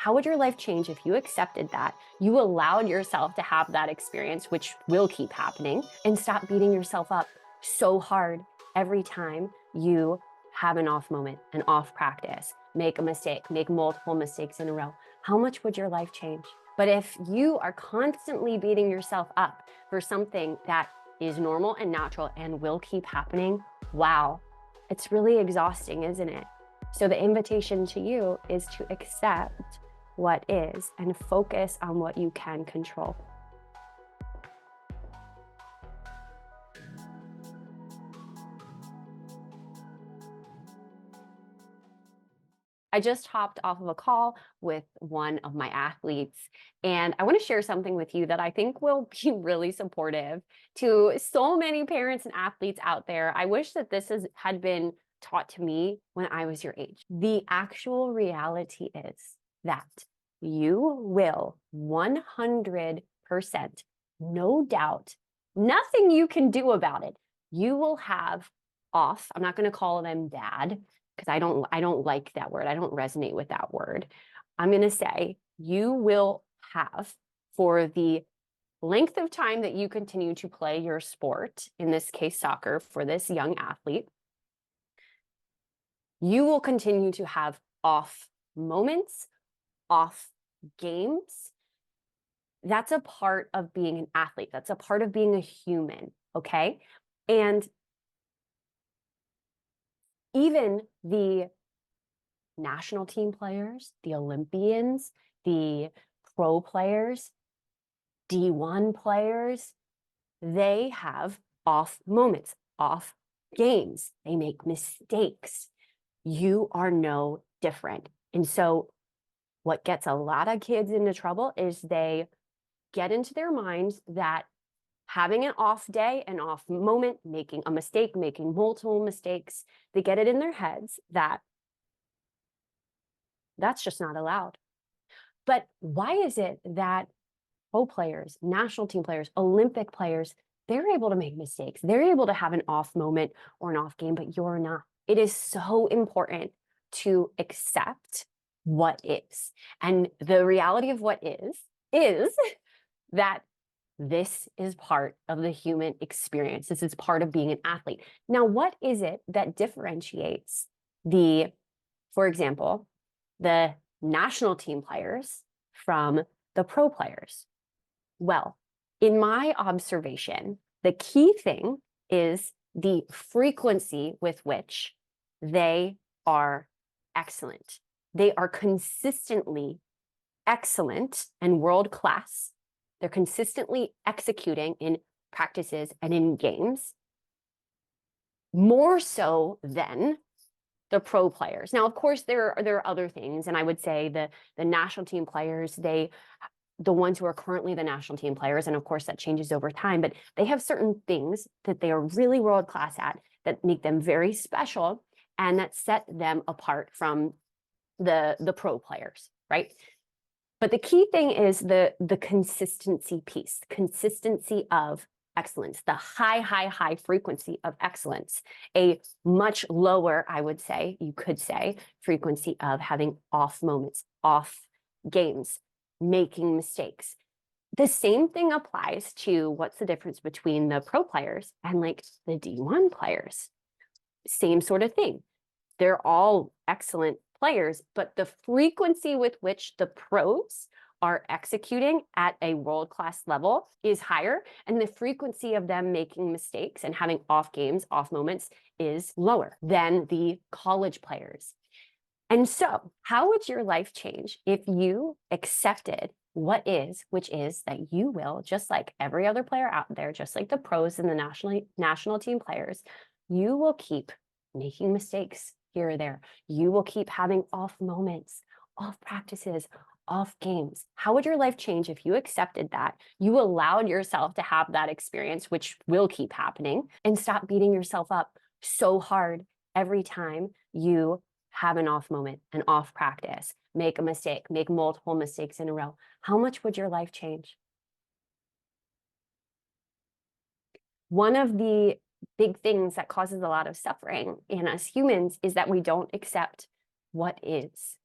How would your life change if you accepted that, you allowed yourself to have that experience, which will keep happening, and stop beating yourself up so hard every time you have an off moment, an off practice, make a mistake, make multiple mistakes in a row? How much would your life change? But if you are constantly beating yourself up for something that is normal and natural and will keep happening, wow, it's really exhausting, isn't it? So the invitation to you is to accept what is and focus on what you can control. I just hopped off of a call with one of my athletes, and I want to share something with you that I think will be really supportive to so many parents and athletes out there. I wish that had been taught to me when I was your age. The actual reality is that you will 100%, no doubt, nothing you can do about it. You will have off, I'm not going to call them bad, because I don't like that word. I don't resonate with that word. I'm going to say you will have, for the length of time that you continue to play your sport, in this case soccer, for this young athlete, you will continue to have off moments, off games. That's a part of being an athlete. That's a part of being a human, okay? And even the national team players, the Olympians, the pro players, D1 players, they have off moments, off games. They make mistakes. You are no different. And so what gets a lot of kids into trouble is they get into their minds that having an off day, an off moment, making a mistake, making multiple mistakes, they get it in their heads that that's just not allowed. But why is it that pro players, national team players, Olympic players, they're able to make mistakes? They're able to have an off moment or an off game, but you're not. It is so important to accept what is. And the reality of what is that this is part of the human experience. This is part of being an athlete. Now, what is it that differentiates for example, the national team players from the pro players? Well, in my observation, the key thing is the frequency with which they are excellent. They are consistently excellent and world class. They're consistently executing in practices and in games more so than the pro players. Now, of course, there are other things, and I would say the national team players, the ones who are currently the national team players, and of course that changes over time, but they have certain things that they are really world class at that make them very special and that set them apart from the pro players, right? But the key thing is the consistency piece, consistency of excellence, the high frequency of excellence, a much lower, I would say, you could say, frequency of having off moments, off games, making mistakes. The same thing applies to what's the difference between the pro players and like the D1 players. Same sort of thing. They're all excellent players, but the frequency with which the pros are executing at a world-class level is higher, and the frequency of them making mistakes and having off games, off moments is lower than the college players. And so, how would your life change if you accepted what is, which is that you will, just like every other player out there, just like the pros and the national team players, you will keep making mistakes here or there. You will keep having off moments, off practices, off games. How would your life change if you accepted that, you allowed yourself to have that experience, which will keep happening, and stop beating yourself up so hard every time you have an off moment, an off practice, make a mistake, make multiple mistakes in a row? How much would your life change? One of the big things that causes a lot of suffering in us humans is that we don't accept what is.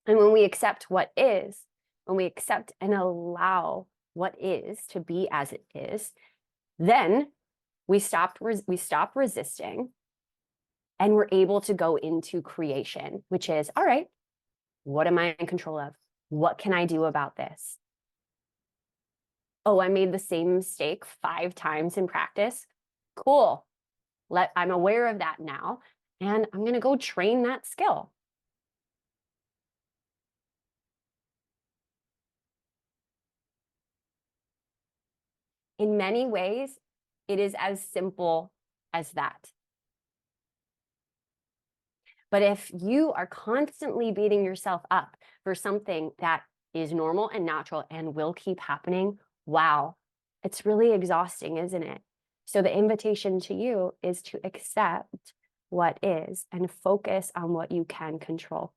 And when we accept what is, when we accept and allow what is to be as it is, then we stop resisting, and we're able to go into creation, which is, all right, what am I in control of? What can I do about this? Oh, I made the same mistake 5 times in practice. Cool. I'm aware of that now, and I'm going to go train that skill. In many ways, it is as simple as that. But if you are constantly beating yourself up for something that is normal and natural and will keep happening, wow, it's really exhausting, isn't it? So the invitation to you is to accept what is and focus on what you can control.